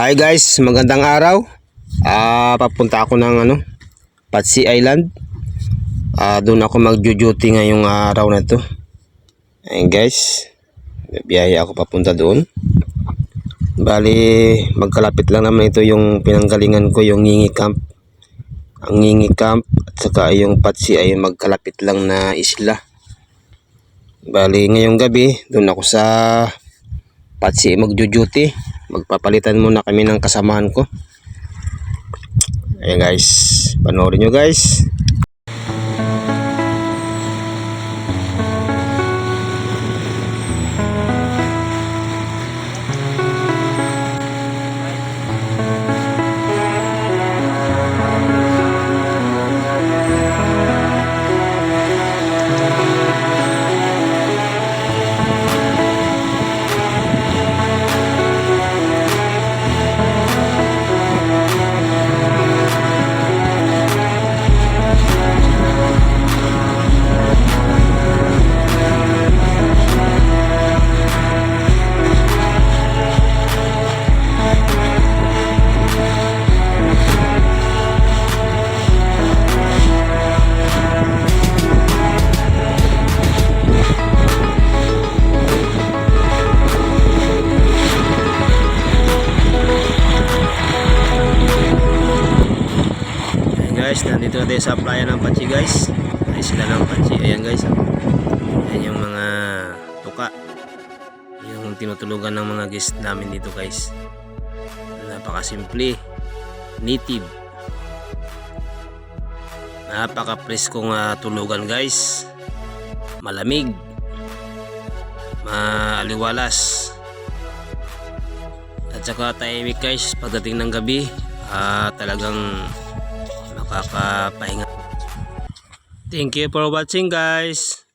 Hi guys, magandang araw. Papunta ako ng Patsi Island. Doon ako magjo-duty ngayong araw na to. Ayun guys, biyahe ako papunta doon. Bali, magkalapit lang naman ito yung pinanggalingan ko, yung Ngingi Camp. Ang Ngingi Camp at saka yung Patsi ay magkalapit lang na isla. Bali, ngayong gabi, doon ako sa Patsi magjo-duty. Magpapalitan muna kami ng kasamahan ko. Ayan guys, panoorin nyo guys. Guys, nandito na tayo sa playa ng Patsi guys. Ay sila ng Patsi. Ayan guys. Ayan yung mga tuka. Yung tinutulugan ng mga guest namin dito guys. Napakasimple. Native. Napaka-preskong tulugan guys. Malamig. Maaliwalas. At saka tahimik guys pagdating ng gabi. Talagang makakapahinga. Thank you for watching guys.